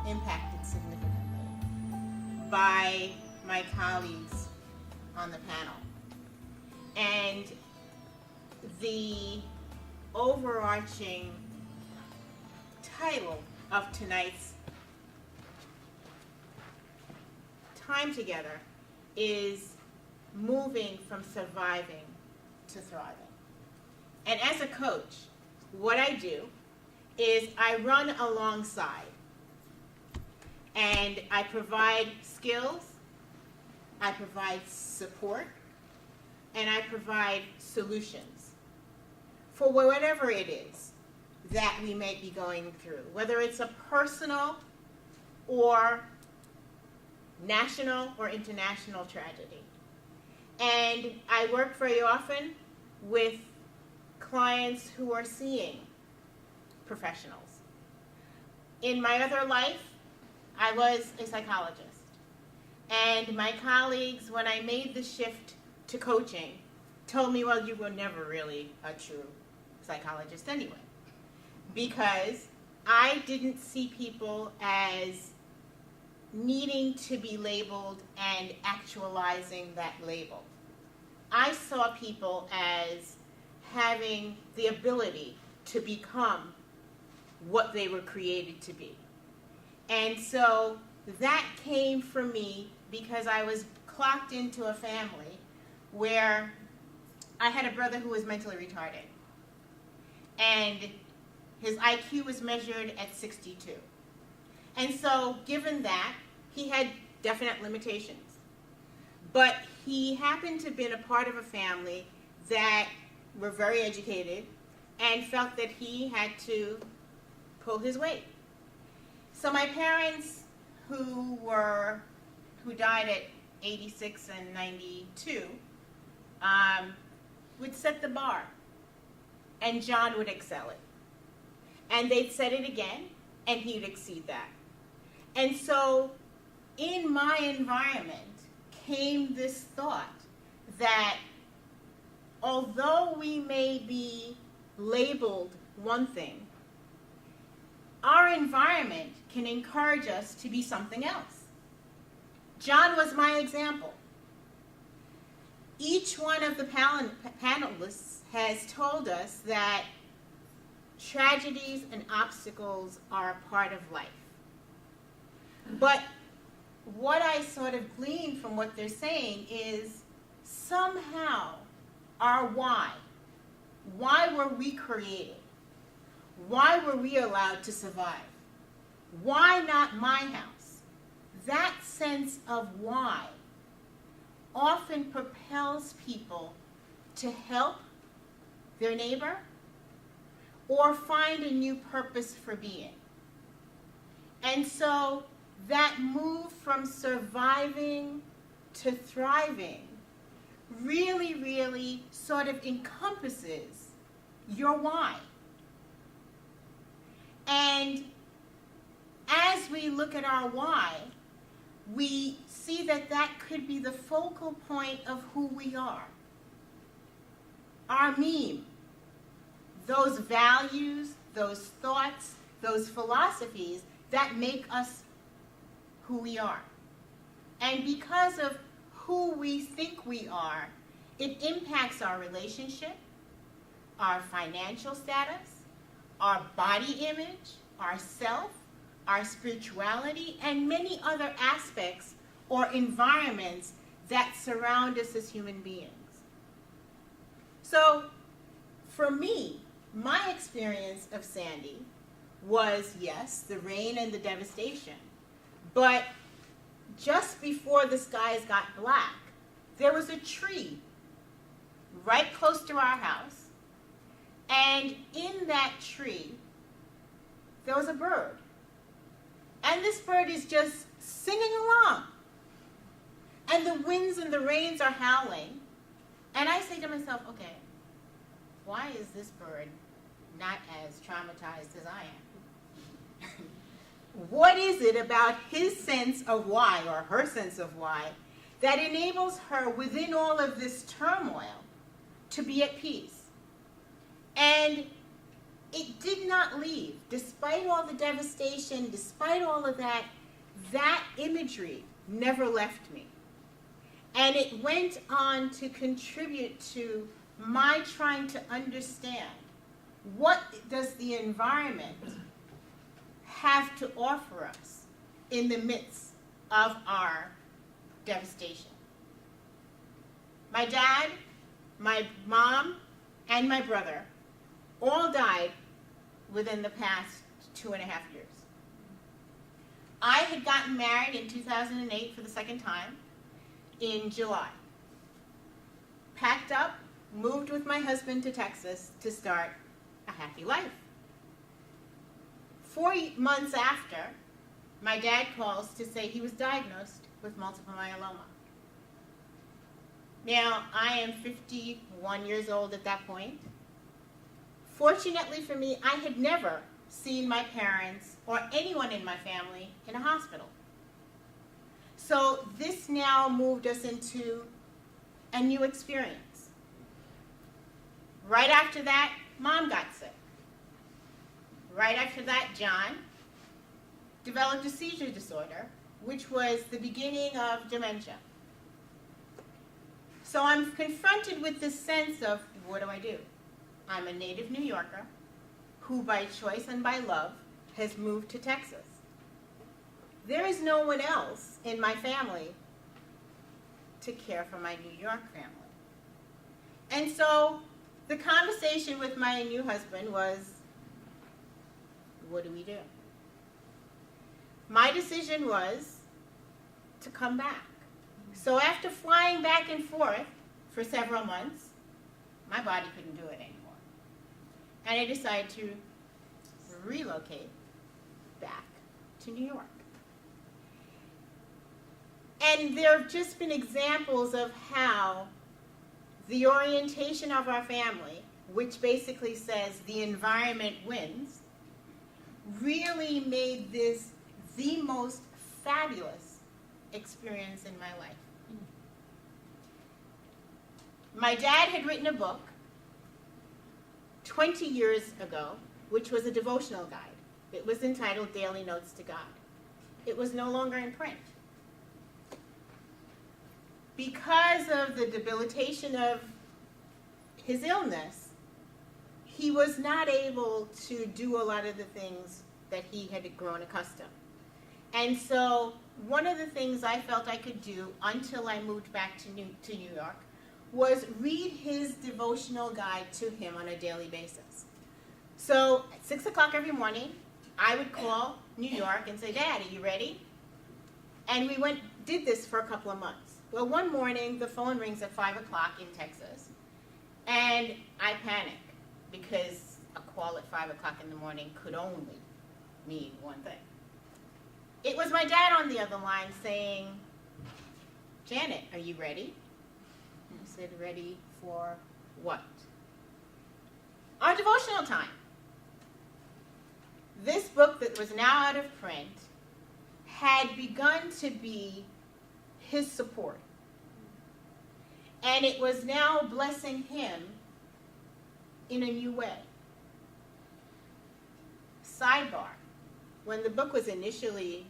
impacted significantly by my colleagues on the panel. And the overarching title of tonight's time together is moving from surviving to thriving. And as a coach, what I do is I run alongside and I provide skills, I provide support, and I provide solutions for whatever it is that we may be going through, whether it's a personal or national or international tragedy. And I work very often with clients who are seeing professionals. In my other life, I was a psychologist. And my colleagues, when I made the shift to coaching, told me, well, you were never really a true psychologist anyway. Because I didn't see people as needing to be labeled and actualizing that label. I saw people as having the ability to become what they were created to be. And so that came from me because I was clocked into a family where I had a brother who was mentally retarded. And his IQ was measured at 62. And so given that, he had definite limitations. But he happened to have been a part of a family that were very educated and felt that he had to pull his weight. So my parents, who died at 86 and 92, would set the bar, and John would excel it. And they'd set it again, and he'd exceed that. And so in my environment came this thought that although we may be labeled one thing, our environment can encourage us to be something else. John was my example. Each one of the panelists has told us that tragedies and obstacles are a part of life. But what I sort of glean from what they're saying is somehow our why were we created? Why were we allowed to survive? Why not my house? That sense of why often propels people to help their neighbor or find a new purpose for being. And so that move from surviving to thriving really, really sort of encompasses your why. And as we look at our why, we see that that could be the focal point of who we are. Our meme, those values, those thoughts, those philosophies that make us who we are. And because of who we think we are, it impacts our relationship, our financial status, our body image, our self, our spirituality, and many other aspects or environments that surround us as human beings. So, for me, my experience of Sandy was, yes, the rain and the devastation. But just before the skies got black, there was a tree right close to our house. And in that tree, there was a bird. And this bird is just singing along. And the winds and the rains are howling. And I say to myself, okay, why is this bird not as traumatized as I am? What is it about his sense of why, or her sense of why, that enables her within all of this turmoil to be at peace? And it did not leave. Despite all the devastation, despite all of that, that imagery never left me. And it went on to contribute to my trying to understand, what does the environment have to offer us in the midst of our devastation? My dad, my mom, and my brother all died within the past 2.5 years. I had gotten married in 2008 for the second time in July. Packed up, moved with my husband to Texas to start a happy life. 4 months after, my dad calls to say he was diagnosed with multiple myeloma. Now, I am 51 years old at that point. Fortunately for me, I had never seen my parents or anyone in my family in a hospital. So this now moved us into a new experience. Right after that, Mom got sick. Right after that, John developed a seizure disorder, which was the beginning of dementia. So I'm confronted with this sense of, what do I do? I'm a native New Yorker who by choice and by love has moved to Texas. There is no one else in my family to care for my New York family. And so the conversation with my new husband was, what do we do? My decision was to come back. So after flying back and forth for several months, my body couldn't do it anymore. And I decided to relocate back to New York. And there have just been examples of how the orientation of our family, which basically says the environment wins, really made this the most fabulous experience in my life. My dad had written a book 20 years ago, which was a devotional guide. It was entitled Daily Notes to God. It was no longer in print. Because of the debilitation of his illness, he was not able to do a lot of the things that he had grown accustomed. And so one of the things I felt I could do until I moved back to New York was read his devotional guide to him on a daily basis. So at 6 o'clock every morning, I would call New York and say, Dad, are you ready? And we did this for a couple of months. Well, one morning, the phone rings at 5 o'clock in Texas, and I panic because a call at 5 o'clock in the morning could only mean one thing. It was my dad on the other line saying, Janet, are you ready? And I said, ready for what? Our devotional time. This book that was now out of print had begun to be his support. And it was now blessing him in a new way. Sidebar, when the book was initially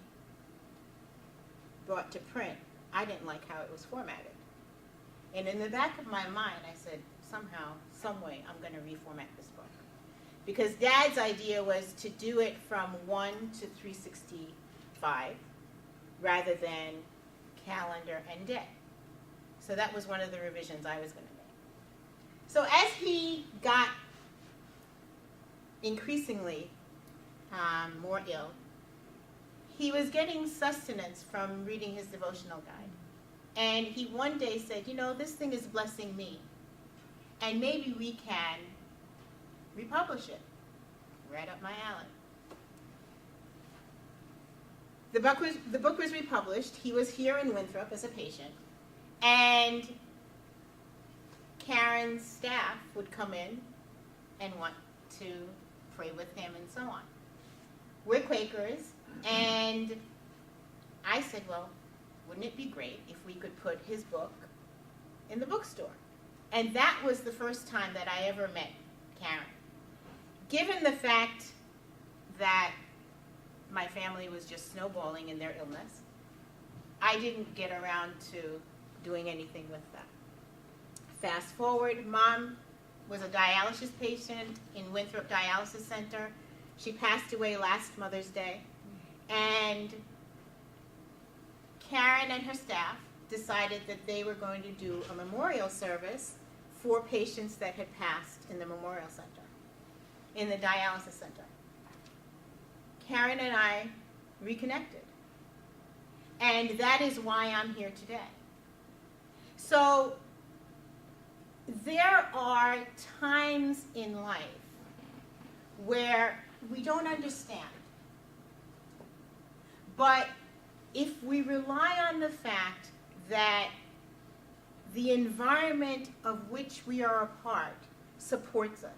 brought to print, I didn't like how it was formatted. And in the back of my mind, I said, somehow, some way, I'm going to reformat this book. Because Dad's idea was to do it from 1 to 365 rather than calendar and day. So that was one of the revisions I was going to make. So as he got increasingly more ill, he was getting sustenance from reading his devotional guide. And he one day said, you know, this thing is blessing me. And maybe we can republish it. Right up my alley. The book was republished. He was here in Winthrop as a patient. And Karen's staff would come in and want to pray with him and so on. We're Quakers, and I said, well, wouldn't it be great if we could put his book in the bookstore? And that was the first time that I ever met Karen. given the fact that my family was just snowballing in their illness, I didn't get around to doing anything with them. Fast forward, Mom was a dialysis patient in Winthrop Dialysis Center. She passed away last Mother's Day. And Karen and her staff decided that they were going to do a memorial service for patients that had passed in the memorial center, in the dialysis center. Karen and I reconnected. And that is why I'm here today. So there are times in life where we don't understand. But if we rely on the fact that the environment of which we are a part supports us,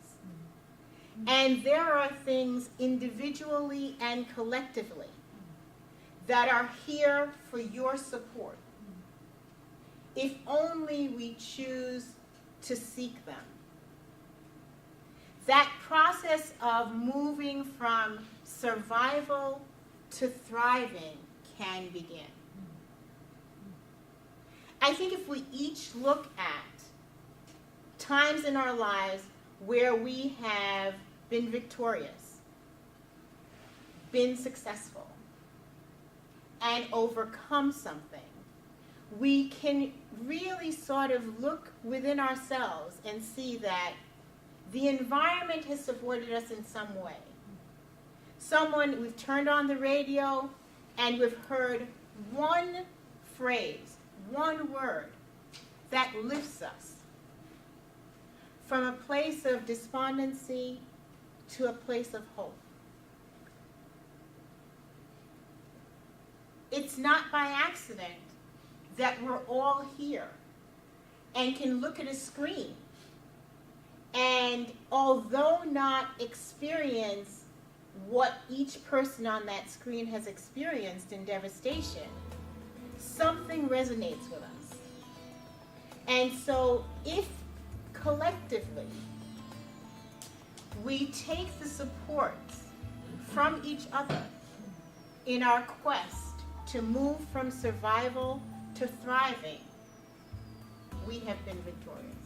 and there are things individually and collectively that are here for your support, if only we choose to seek them. That process of moving from survival to thriving can begin. I think if we each look at times in our lives where we have been victorious, been successful, and overcome something, we can really sort of look within ourselves and see that the environment has supported us in some way. We've turned on the radio and we've heard one phrase, one word that lifts us from a place of despondency to a place of hope. It's not by accident that we're all here and can look at a screen and, although not experience what each person on that screen has experienced in devastation, something resonates with us. And so if collectively we take the support from each other in our quest to move from survival to thriving, we have been victorious.